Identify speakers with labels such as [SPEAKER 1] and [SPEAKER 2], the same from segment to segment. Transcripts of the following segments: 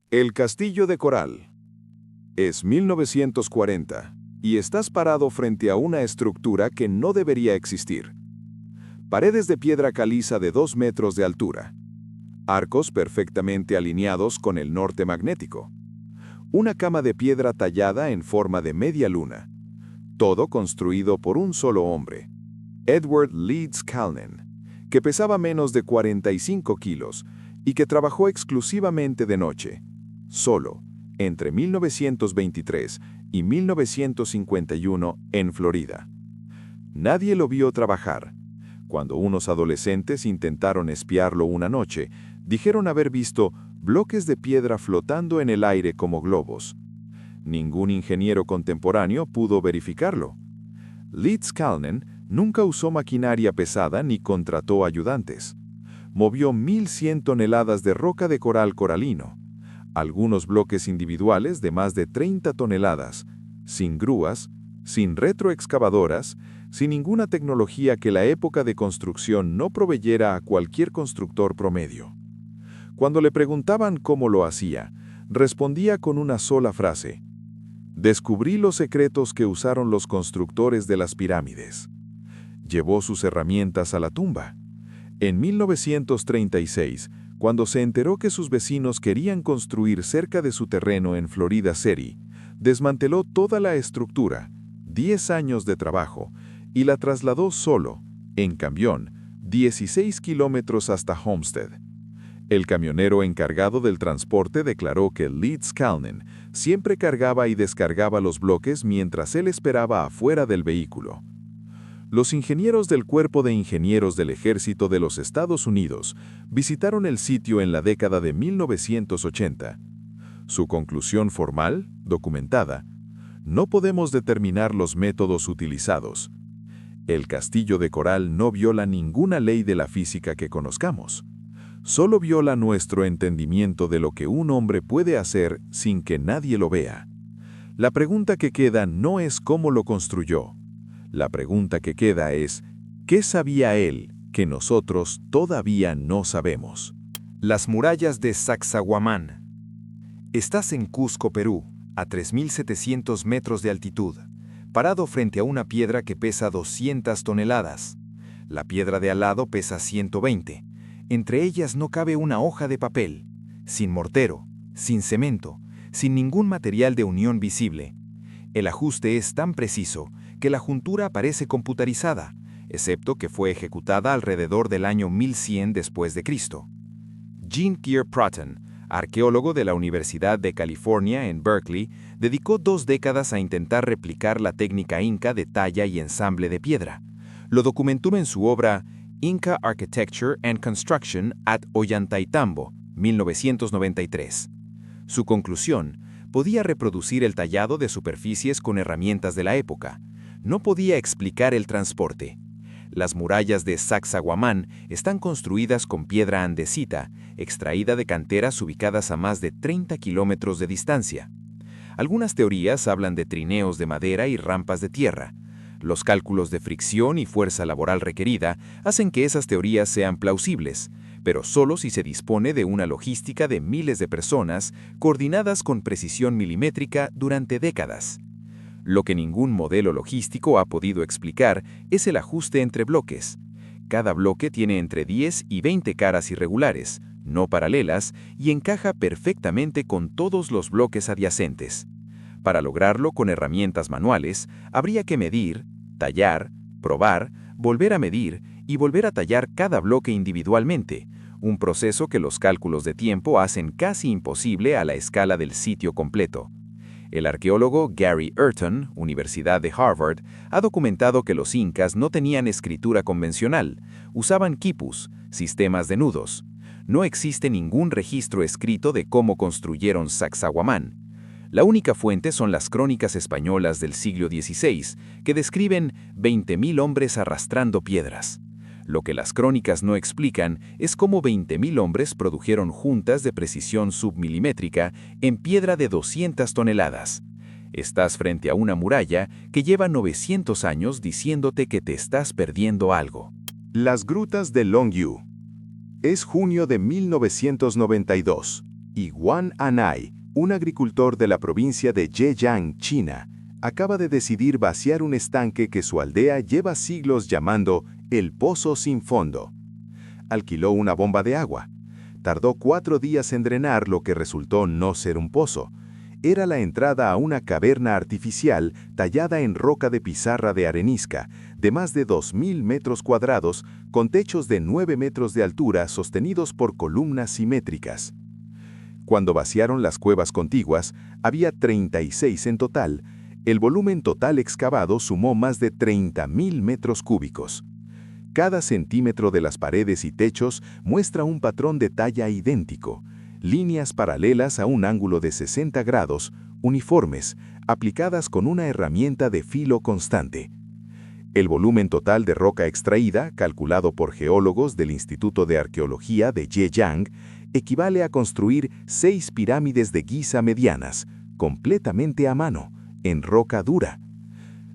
[SPEAKER 1] El Castillo de Coral. Es 1940 y estás parado frente a una estructura que no debería existir. Paredes de piedra caliza de 2 metros de altura. Arcos perfectamente alineados con el norte magnético. Una cama de piedra tallada en forma de media luna. Todo construido por un solo hombre, Edward Leeds Calnen, que pesaba menos de 45 kilos y que trabajó exclusivamente de noche, solo, entre 1923 y 1951 en Florida. Nadie lo vio trabajar. Cuando unos adolescentes intentaron espiarlo una noche, dijeron haber visto bloques de piedra flotando en el aire como globos. Ningún ingeniero contemporáneo pudo verificarlo. Leeds Calnen nunca usó maquinaria pesada ni contrató ayudantes. Movió 1.100 toneladas de roca de coral coralino, algunos bloques individuales de más de 30 toneladas, sin grúas, sin retroexcavadoras, sin ninguna tecnología que la época de construcción no proveyera a cualquier constructor promedio. Cuando le preguntaban cómo lo hacía, respondía con una sola frase: «Descubrí los secretos que usaron los constructores de las pirámides». Llevó sus herramientas a la tumba. En 1936, cuando se enteró que sus vecinos querían construir cerca de su terreno en Florida City, desmanteló toda la estructura, 10 años de trabajo, y la trasladó solo, en camión, 16 kilómetros hasta Homestead. El camionero encargado del transporte declaró que Leeds Calnen siempre cargaba y descargaba los bloques mientras él esperaba afuera del vehículo. Los ingenieros del Cuerpo de Ingenieros del Ejército de los Estados Unidos visitaron el sitio en la década de 1980. Su conclusión formal, documentada: no podemos determinar los métodos utilizados. El Castillo de Coral no viola ninguna ley de la física que conozcamos. Solo viola nuestro entendimiento de lo que un hombre puede hacer sin que nadie lo vea. La pregunta que queda no es cómo lo construyó. La pregunta que queda es, ¿qué sabía él que nosotros todavía no sabemos?
[SPEAKER 2] Las murallas de Sacsayhuamán. Estás en Cusco, Perú, a 3.700 metros de altitud, parado frente a una piedra que pesa 200 toneladas. La piedra de al lado pesa 120. Entre ellas no cabe una hoja de papel, sin mortero, sin cemento, sin ningún material de unión visible. El ajuste es tan preciso que la juntura parece computarizada, excepto que fue ejecutada alrededor del año 1100 después de Cristo. Jean Pierre Pratton, arqueólogo de la Universidad de California en Berkeley, dedicó 2 décadas a intentar replicar la técnica inca de talla y ensamble de piedra. Lo documentó en su obra Inca Architecture and Construction at Ollantaytambo, 1993. Su conclusión: podía reproducir el tallado de superficies con herramientas de la época. No podía explicar el transporte. Las murallas de Sacsayhuamán están construidas con piedra andesita, extraída de canteras ubicadas a más de 30 kilómetros de distancia. Algunas teorías hablan de trineos de madera y rampas de tierra. Los cálculos de fricción y fuerza laboral requerida hacen que esas teorías sean plausibles, pero solo si se dispone de una logística de miles de personas coordinadas con precisión milimétrica durante décadas. Lo que ningún modelo logístico ha podido explicar es el ajuste entre bloques. Cada bloque tiene entre 10 y 20 caras irregulares, no paralelas, y encaja perfectamente con todos los bloques adyacentes. Para lograrlo con herramientas manuales, habría que medir, tallar, probar, volver a medir y volver a tallar cada bloque individualmente, un proceso que los cálculos de tiempo hacen casi imposible a la escala del sitio completo. El arqueólogo Gary Ayrton, Universidad de Harvard, ha documentado que los incas no tenían escritura convencional, usaban quipus, sistemas de nudos. No existe ningún registro escrito de cómo construyeron Sacsayhuamán. La única fuente son las crónicas españolas del siglo XVI, que describen 20.000 hombres arrastrando piedras. Lo que las crónicas no explican es cómo 20.000 hombres produjeron juntas de precisión submilimétrica en piedra de 200 toneladas. Estás frente a una muralla que lleva 900 años diciéndote que te estás perdiendo algo.
[SPEAKER 1] Las grutas de Longyu. Es junio de 1992 y Guan Anai, un agricultor de la provincia de Zhejiang, China, acaba de decidir vaciar un estanque que su aldea lleva siglos llamando el Pozo Sin Fondo. Alquiló una bomba de agua. Tardó 4 días en drenar lo que resultó no ser un pozo. Era la entrada a una caverna artificial tallada en roca de pizarra de arenisca, de más de 2.000 metros cuadrados, con techos de 9 metros de altura sostenidos por columnas simétricas. Cuando vaciaron las cuevas contiguas, había 36 en total. El volumen total excavado sumó más de 30.000 metros cúbicos. Cada centímetro de las paredes y techos muestra un patrón de talla idéntico, líneas paralelas a un ángulo de 60 grados, uniformes, aplicadas con una herramienta de filo constante. El volumen total de roca extraída, calculado por geólogos del Instituto de Arqueología de Zhejiang, equivale a construir 6 pirámides de Giza medianas, completamente a mano, en roca dura.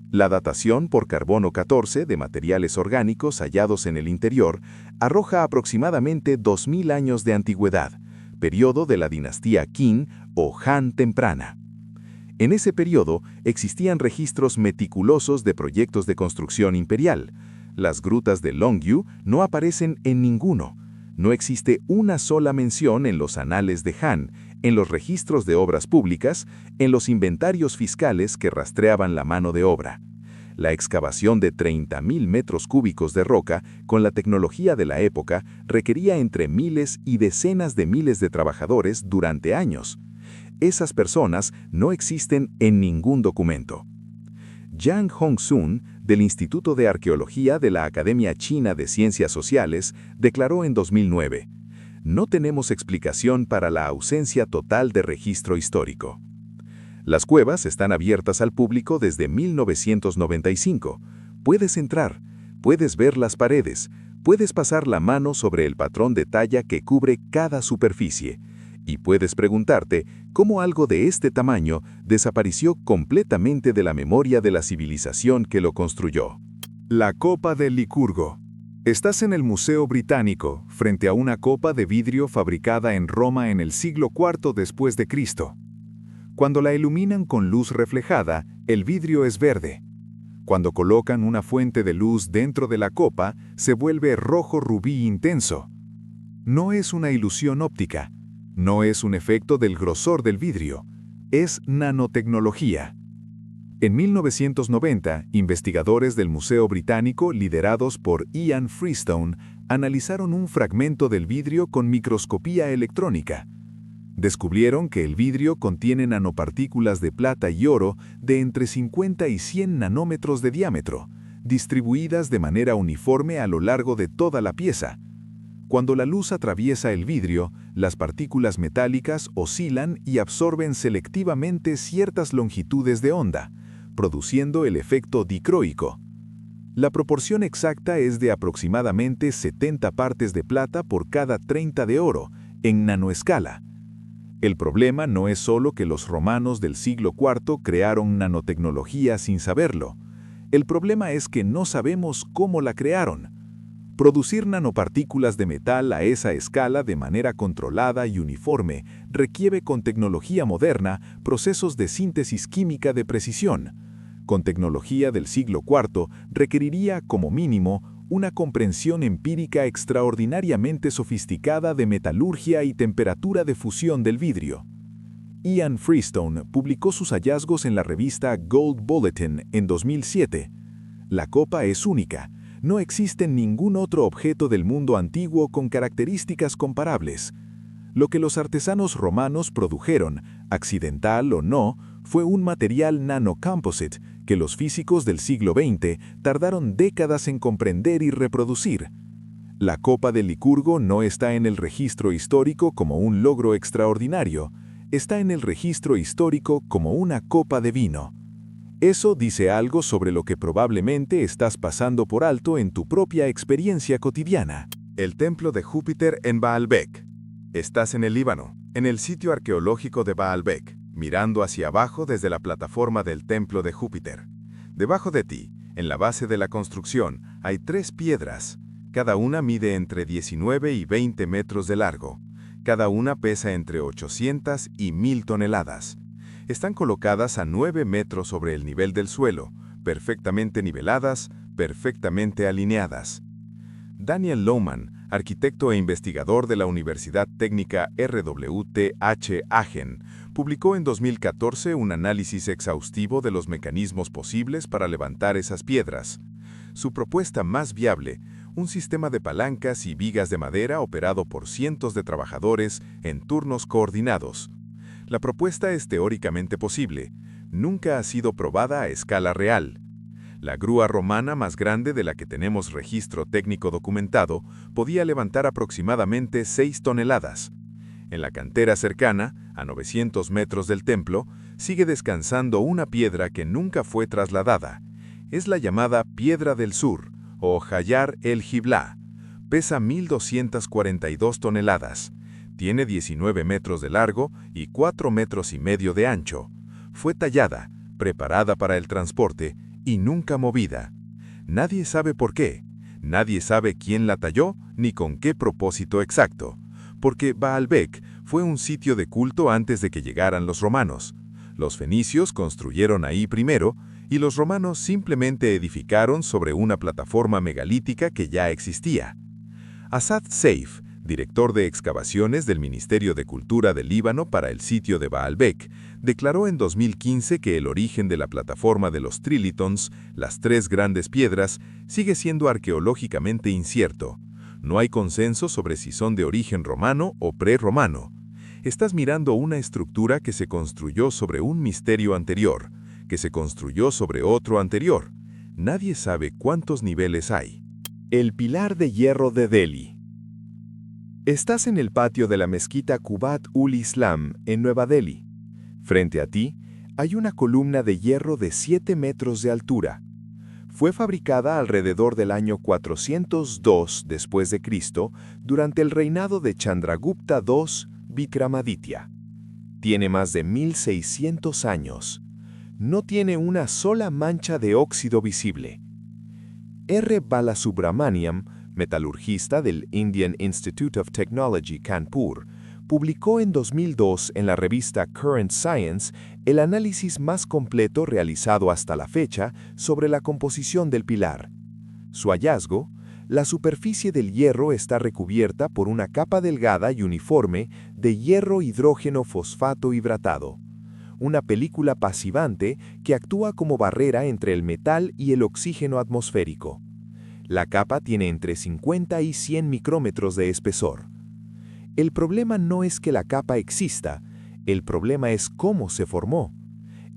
[SPEAKER 1] La datación por carbono 14 de materiales orgánicos hallados en el interior arroja aproximadamente 2.000 años de antigüedad, periodo de la dinastía Qin o Han temprana. En ese periodo existían registros meticulosos de proyectos de construcción imperial. Las grutas de Longyu no aparecen en ninguno. No existe una sola mención en los anales de Han, en los registros de obras públicas, en los inventarios fiscales que rastreaban la mano de obra. La excavación de 30.000 metros cúbicos de roca, con la tecnología de la época, requería entre miles y decenas de miles de trabajadores durante años. Esas personas no existen en ningún documento. Yang Hongsun, del Instituto de Arqueología de la Academia China de Ciencias Sociales, declaró en 2009: "No tenemos explicación para la ausencia total de registro histórico". Las cuevas están abiertas al público desde 1995. Puedes entrar, puedes ver las paredes, puedes pasar la mano sobre el patrón de talla que cubre cada superficie, y puedes preguntarte cómo algo de este tamaño desapareció completamente de la memoria de la civilización que lo construyó.
[SPEAKER 2] La copa del Licurgo. Estás en el Museo Británico, frente a una copa de vidrio fabricada en Roma en el siglo IV después de Cristo. Cuando la iluminan con luz reflejada, el vidrio es verde. Cuando colocan una fuente de luz dentro de la copa, se vuelve rojo rubí intenso. No es una ilusión óptica. No es un efecto del grosor del vidrio, es nanotecnología. En 1990, investigadores del Museo Británico, liderados por Ian Freestone, analizaron un fragmento del vidrio con microscopía electrónica. Descubrieron que el vidrio contiene nanopartículas de plata y oro de entre 50 y 100 nanómetros de diámetro, distribuidas de manera uniforme a lo largo de toda la pieza. Cuando la luz atraviesa el vidrio, las partículas metálicas oscilan y absorben selectivamente ciertas longitudes de onda, produciendo el efecto dicroico. La proporción exacta es de aproximadamente 70 partes de plata por cada 30 de oro, en nanoescala. El problema no es solo que los romanos del siglo IV crearon nanotecnología sin saberlo. El problema es que no sabemos cómo la crearon. Producir nanopartículas de metal a esa escala de manera controlada y uniforme requiere con tecnología moderna procesos de síntesis química de precisión. Con tecnología del siglo IV requeriría, como mínimo, una comprensión empírica extraordinariamente sofisticada de metalurgia y temperatura de fusión del vidrio. Ian Freestone publicó sus hallazgos en la revista Gold Bulletin en 2007. La copa es única. No existe ningún otro objeto del mundo antiguo con características comparables. Lo que los artesanos romanos produjeron, accidental o no, fue un material nanocomposite que los físicos del siglo XX tardaron décadas en comprender y reproducir. La copa del Licurgo no está en el registro histórico como un logro extraordinario, está en el registro histórico como una copa de vino. Eso dice algo sobre lo que probablemente estás pasando por alto en tu propia experiencia cotidiana.
[SPEAKER 1] El templo de Júpiter en Baalbek. Estás en el Líbano, en el sitio arqueológico de Baalbek, mirando hacia abajo desde la plataforma del templo de Júpiter. Debajo de ti, en la base de la construcción, hay 3 piedras. Cada una mide entre 19 y 20 metros de largo.
[SPEAKER 2] Cada una pesa entre 800 y 1000 toneladas. Están colocadas a 9 metros sobre el nivel del suelo, perfectamente niveladas, perfectamente alineadas. Daniel Lohmann, arquitecto e investigador de la Universidad Técnica RWTH Aachen, publicó en 2014 un análisis exhaustivo de los mecanismos posibles para levantar esas piedras. Su propuesta más viable, un sistema de palancas y vigas de madera operado por cientos de trabajadores en turnos coordinados. La propuesta es teóricamente posible, nunca ha sido probada a escala real. La grúa romana más grande de la que tenemos registro técnico documentado podía levantar aproximadamente 6 toneladas. En la cantera cercana, a 900 metros del templo, sigue descansando una piedra que nunca fue trasladada. Es la llamada Piedra del Sur, o Hayar el-Jiblá. Pesa 1.242 toneladas. Tiene 19 metros de largo y 4 metros y medio de ancho. Fue tallada, preparada para el transporte y nunca movida. Nadie sabe por qué. Nadie sabe quién la talló ni con qué propósito exacto. Porque Baalbek fue un sitio de culto antes de que llegaran los romanos. Los fenicios construyeron ahí primero y los romanos simplemente edificaron sobre una plataforma megalítica que ya existía. Asad Seif, director de excavaciones del Ministerio de Cultura del Líbano para el sitio de Baalbek, declaró en 2015 que el origen de la plataforma de los trilitons, las 3 grandes piedras, sigue siendo arqueológicamente incierto. No hay consenso sobre si son de origen romano o prerromano. Estás mirando una estructura que se construyó sobre un misterio anterior, que se construyó sobre otro anterior. Nadie sabe cuántos niveles hay.
[SPEAKER 1] El pilar de hierro de Delhi. Estás en el patio de la mezquita Qubat-ul-Islam en Nueva Delhi. Frente a ti hay una columna de hierro de 7 metros de altura. Fue fabricada alrededor del año 402 después de Cristo durante el reinado de Chandragupta II Vikramaditya. Tiene más de 1600 años. No tiene una sola mancha de óxido visible. R. Balasubramaniam, metalurgista del Indian Institute of Technology, Kanpur, publicó en 2002 en la revista Current Science el análisis más completo realizado hasta la fecha sobre la composición del pilar. Su hallazgo: la superficie del hierro está recubierta por una capa delgada y uniforme de hierro hidrógeno fosfato hidratado, una película pasivante que actúa como barrera entre el metal y el oxígeno atmosférico. La capa tiene entre 50 y 100 micrómetros de espesor. El problema no es que la capa exista, el problema es cómo se formó.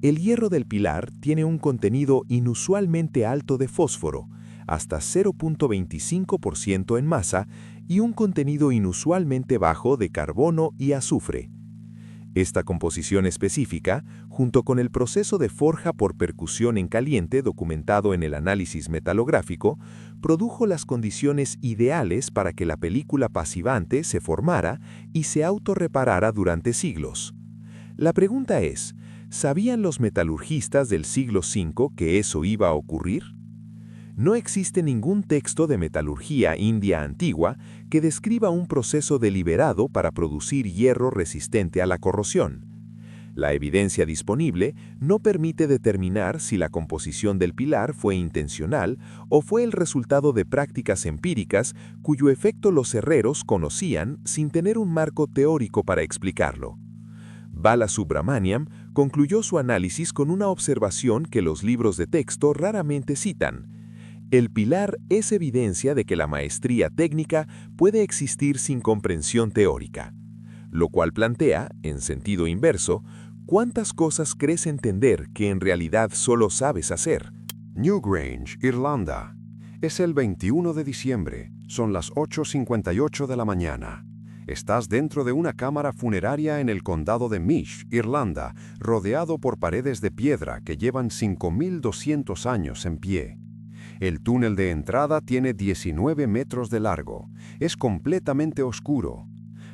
[SPEAKER 1] El hierro del pilar tiene un contenido inusualmente alto de fósforo, hasta 0.25% en masa, y un contenido inusualmente bajo de carbono y azufre. Esta composición específica, junto con el proceso de forja por percusión en caliente documentado en el análisis metalográfico, produjo las condiciones ideales para que la película pasivante se formara y se autorreparara durante siglos. La pregunta es, ¿sabían los metalurgistas del siglo V que eso iba a ocurrir? No existe ningún texto de metalurgia india antigua que describa un proceso deliberado para producir hierro resistente a la corrosión. La evidencia disponible no permite determinar si la composición del pilar fue intencional o fue el resultado de prácticas empíricas cuyo efecto los herreros conocían sin tener un marco teórico para explicarlo. Balasubramaniam concluyó su análisis con una observación que los libros de texto raramente citan: el pilar es evidencia de que la maestría técnica puede existir sin comprensión teórica, lo cual plantea, en sentido inverso, ¿cuántas cosas crees entender que en realidad solo sabes hacer?
[SPEAKER 3] Newgrange, Irlanda. Es el 21 de diciembre. Son las 8:58 de la mañana. Estás dentro de una cámara funeraria en el condado de Meath, Irlanda, rodeado por paredes de piedra que llevan 5.200 años en pie. El túnel de entrada tiene 19 metros de largo. Es completamente oscuro.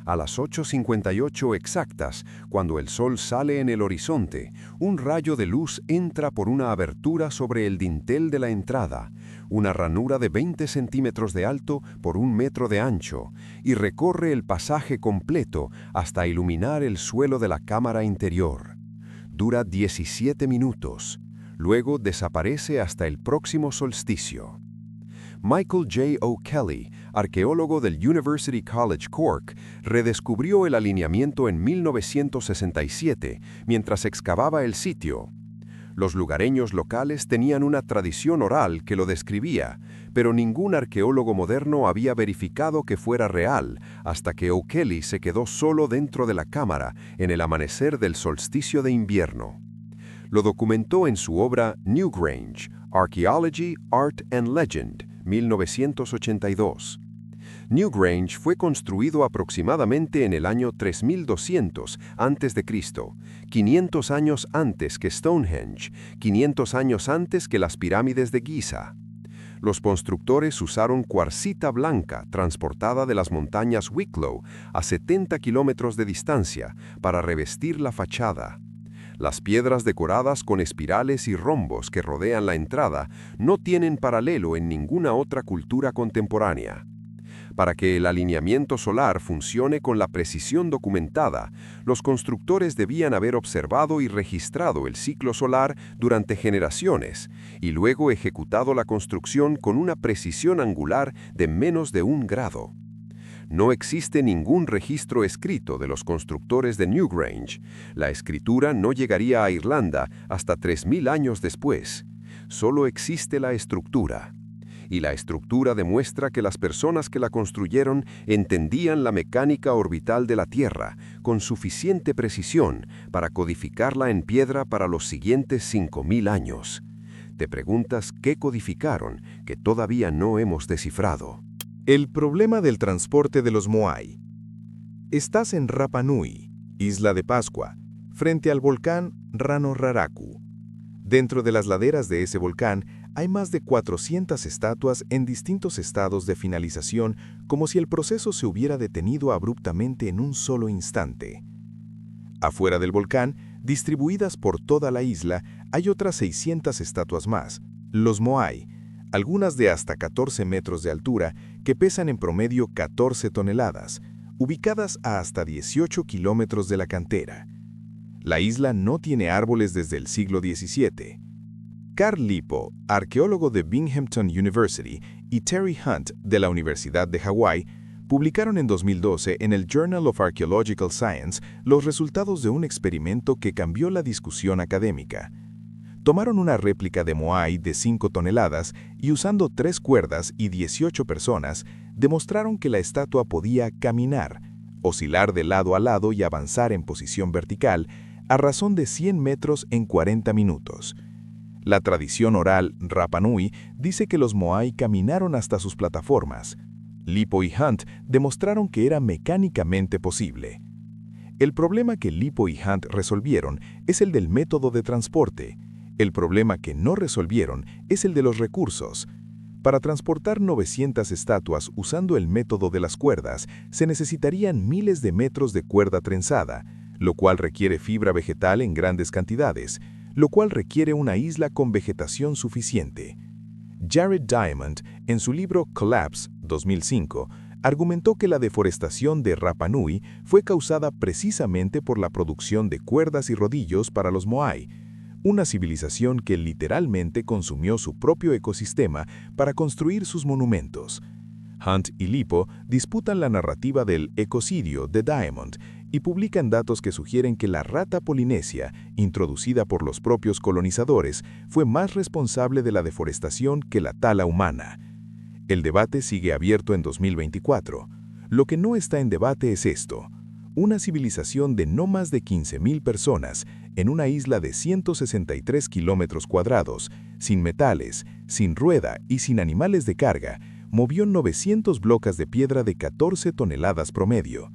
[SPEAKER 3] A las 8:58 exactas, cuando el sol sale en el horizonte, un rayo de luz entra por una abertura sobre el dintel de la entrada, una ranura de 20 centímetros de alto por 1 metro de ancho, y recorre el pasaje completo hasta iluminar el suelo de la cámara interior. Dura 17 minutos. Luego desaparece hasta el próximo solsticio. Michael J. O'Kelly, arqueólogo del University College Cork, redescubrió el alineamiento en 1967 mientras excavaba el sitio. Los lugareños locales tenían una tradición oral que lo describía, pero ningún arqueólogo moderno había verificado que fuera real hasta que O'Kelly se quedó solo dentro de la cámara en el amanecer del solsticio de invierno. Lo documentó en su obra Newgrange, Archaeology, Art and Legend, 1982. Newgrange fue construido aproximadamente en el año 3200 a.C., 500 años antes que Stonehenge, 500 años antes que las pirámides de Giza. Los constructores usaron cuarcita blanca transportada de las montañas Wicklow a 70 kilómetros de distancia para revestir la fachada. Las piedras decoradas con espirales y rombos que rodean la entrada no tienen paralelo en ninguna otra cultura contemporánea. Para que el alineamiento solar funcione con la precisión documentada, los constructores debían haber observado y registrado el ciclo solar durante generaciones y luego ejecutado la construcción con una precisión angular de menos de 1 grado. No existe ningún registro escrito de los constructores de Newgrange. La escritura no llegaría a Irlanda hasta 3000 años después. Solo existe la estructura. Y la estructura demuestra que las personas que la construyeron entendían la mecánica orbital de la Tierra con suficiente precisión para codificarla en piedra para los siguientes 5000 años. Te preguntas qué codificaron que todavía no hemos descifrado.
[SPEAKER 1] El problema del transporte de los Moai. Estás en Rapa Nui, Isla de Pascua, frente al volcán Ranoraraku. Dentro de las laderas de ese volcán hay más de 400 estatuas en distintos estados de finalización, como si el proceso se hubiera detenido abruptamente en un solo instante. Afuera del volcán, distribuidas por toda la isla, hay otras 600 estatuas más, los Moai, algunas de hasta 14 metros de altura, que pesan en promedio 14 toneladas, ubicadas a hasta 18 kilómetros de la cantera. La isla no tiene árboles desde el siglo XVII. Carl Lippo, arqueólogo de Binghamton University, y Terry Hunt, de la Universidad de Hawái, publicaron en 2012 en el Journal of Archaeological Science los resultados de un experimento que cambió la discusión académica. Tomaron una réplica de Moai de 5 toneladas y usando 3 cuerdas y 18 personas, demostraron que la estatua podía caminar, oscilar de lado a lado y avanzar en posición vertical a razón de 100 metros en 40 minutos. La tradición oral Rapa Nui dice que los Moai caminaron hasta sus plataformas. Lippo y Hunt demostraron que era mecánicamente posible. El problema que Lippo y Hunt resolvieron es el del método de transporte. El problema que no resolvieron es el de los recursos. Para transportar 900 estatuas usando el método de las cuerdas, se necesitarían miles de metros de cuerda trenzada, lo cual requiere fibra vegetal en grandes cantidades, lo cual requiere una isla con vegetación suficiente. Jared Diamond, en su libro Collapse, 2005, argumentó que la deforestación de Rapa Nui fue causada precisamente por la producción de cuerdas y rodillos para los Moai, una civilización que literalmente consumió su propio ecosistema para construir sus monumentos. Hunt y Lippo disputan la narrativa del ecocidio de Diamond y publican datos que sugieren que la rata polinesia, introducida por los propios colonizadores, fue más responsable de la deforestación que la tala humana. El debate sigue abierto en 2024. Lo que no está en debate es esto: una civilización de no más de 15.000 personas en una isla de 163 kilómetros cuadrados, sin metales, sin rueda y sin animales de carga, movió 900 bloques de piedra de 14 toneladas promedio.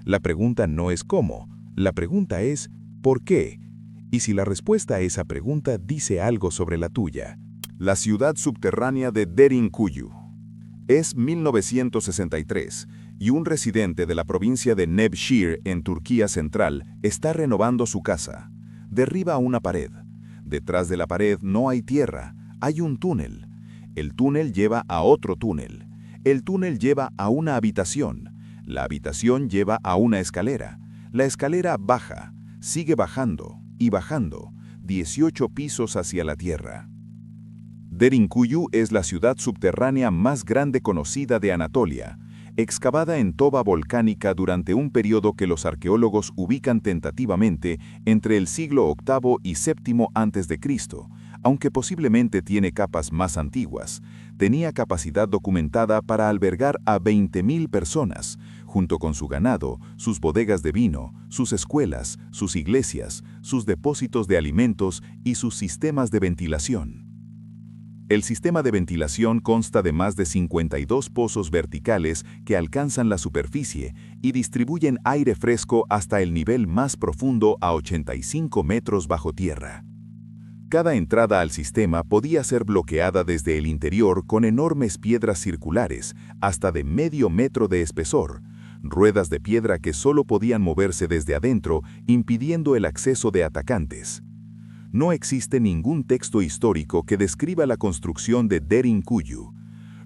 [SPEAKER 1] La pregunta no es cómo, la pregunta es ¿por qué? Y si la respuesta a esa pregunta dice algo sobre la tuya.
[SPEAKER 4] La ciudad subterránea de Derinkuyu. Es 1963 y un residente de la provincia de Nevşehir en Turquía Central está renovando su casa. Derriba una pared. Detrás de la pared no hay tierra, hay un túnel. El túnel lleva a otro túnel. El túnel lleva a una habitación. La habitación lleva a una escalera. La escalera baja, sigue bajando y bajando, 18 pisos hacia la tierra. Derinkuyu es la ciudad subterránea más grande conocida de Anatolia, excavada en toba volcánica durante un periodo que los arqueólogos ubican tentativamente entre el siglo VIII y VII a.C., aunque posiblemente tiene capas más antiguas. Tenía capacidad documentada para albergar a 20.000 personas, junto con su ganado, sus bodegas de vino, sus escuelas, sus iglesias, sus depósitos de alimentos y sus sistemas de ventilación. El sistema de ventilación consta de más de 52 pozos verticales que alcanzan la superficie y distribuyen aire fresco hasta el nivel más profundo a 85 metros bajo tierra. Cada entrada al sistema podía ser bloqueada desde el interior con enormes piedras circulares, hasta de medio metro de espesor, ruedas de piedra que solo podían moverse desde adentro, impidiendo el acceso de atacantes. No existe ningún texto histórico que describa la construcción de Derinkuyu.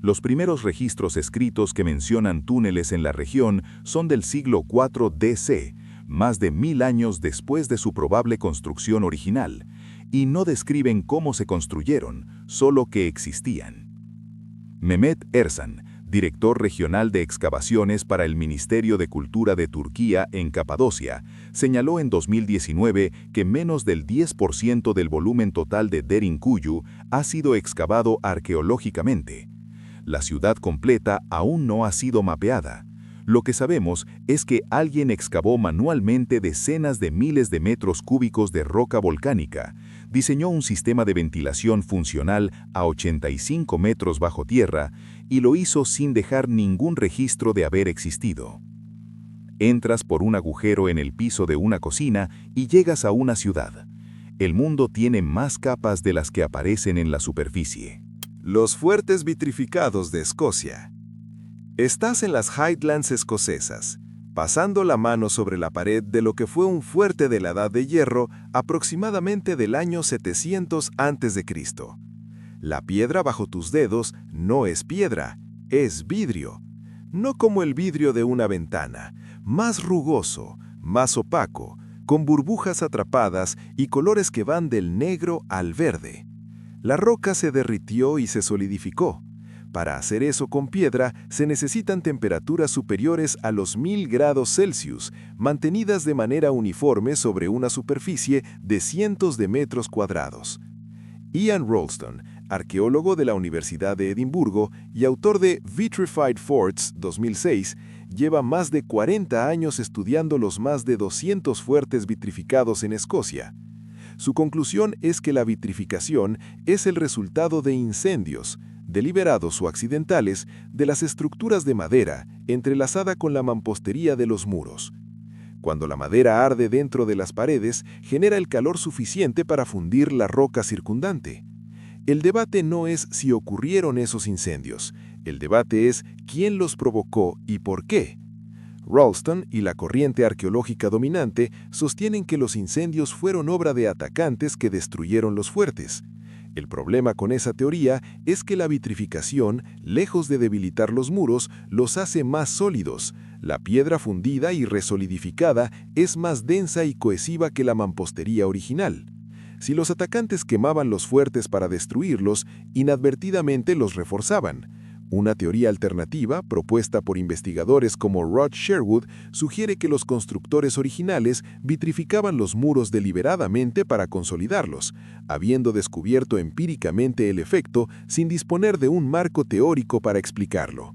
[SPEAKER 4] Los primeros registros escritos que mencionan túneles en la región son del siglo IV d.C., más de 1000 años después de su probable construcción original, y no describen cómo se construyeron, solo que existían. Mehmet Ersan, director regional de excavaciones para el Ministerio de Cultura de Turquía en Capadocia, señaló en 2019 que menos del 10% del volumen total de Derinkuyu ha sido excavado arqueológicamente. La ciudad completa aún no ha sido mapeada. Lo que sabemos es que alguien excavó manualmente decenas de miles de metros cúbicos de roca volcánica, diseñó un sistema de ventilación funcional a 85 metros bajo tierra y lo hizo sin dejar ningún registro de haber existido. Entras por un agujero en el piso de una cocina y llegas a una ciudad. El mundo tiene más capas de las que aparecen en la superficie.
[SPEAKER 1] Los fuertes vitrificados de Escocia. Estás en las Highlands escocesas, pasando la mano sobre la pared de lo que fue un fuerte de la Edad de Hierro aproximadamente del año 700 a.C. La piedra bajo tus dedos no es piedra, es vidrio. No como el vidrio de una ventana, más rugoso, más opaco, con burbujas atrapadas y colores que van del negro al verde. La roca se derritió y se solidificó. Para hacer eso con piedra se necesitan temperaturas superiores a los 1000 grados Celsius, mantenidas de manera uniforme sobre una superficie de cientos de metros cuadrados. Ian Ralston, arqueólogo de la Universidad de Edimburgo y autor de Vitrified Forts 2006, lleva más de 40 años estudiando los más de 200 fuertes vitrificados en Escocia. Su conclusión es que la vitrificación es el resultado de incendios, deliberados o accidentales, de las estructuras de madera entrelazada con la mampostería de los muros. Cuando la madera arde dentro de las paredes, genera el calor suficiente para fundir la roca circundante. El debate no es si ocurrieron esos incendios, el debate es quién los provocó y por qué. Ralston y la corriente arqueológica dominante sostienen que los incendios fueron obra de atacantes que destruyeron los fuertes. El problema con esa teoría es que la vitrificación, lejos de debilitar los muros, los hace más sólidos. La piedra fundida y resolidificada es más densa y cohesiva que la mampostería original. Si los atacantes quemaban los fuertes para destruirlos, inadvertidamente los reforzaban. Una teoría alternativa, propuesta por investigadores como Rod Sherwood, sugiere que los constructores originales vitrificaban los muros deliberadamente para consolidarlos, habiendo descubierto empíricamente el efecto sin disponer de un marco teórico para explicarlo.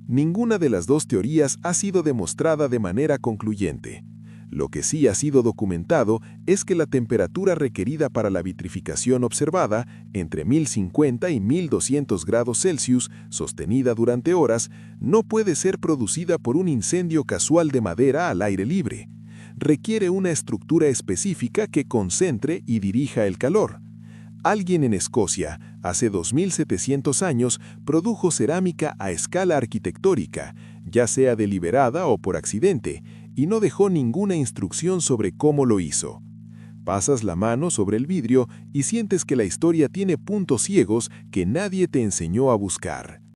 [SPEAKER 1] Ninguna de las dos teorías ha sido demostrada de manera concluyente. Lo que sí ha sido documentado es que la temperatura requerida para la vitrificación observada, entre 1050 y 1200 grados Celsius, sostenida durante horas, no puede ser producida por un incendio casual de madera al aire libre. Requiere una estructura específica que concentre y dirija el calor. Alguien en Escocia, hace 2700 años, produjo cerámica a escala arquitectónica, ya sea deliberada o por accidente, y no dejó ninguna instrucción sobre cómo lo hizo. Pasas la mano sobre el vidrio y sientes que la historia tiene puntos ciegos que nadie te enseñó a buscar.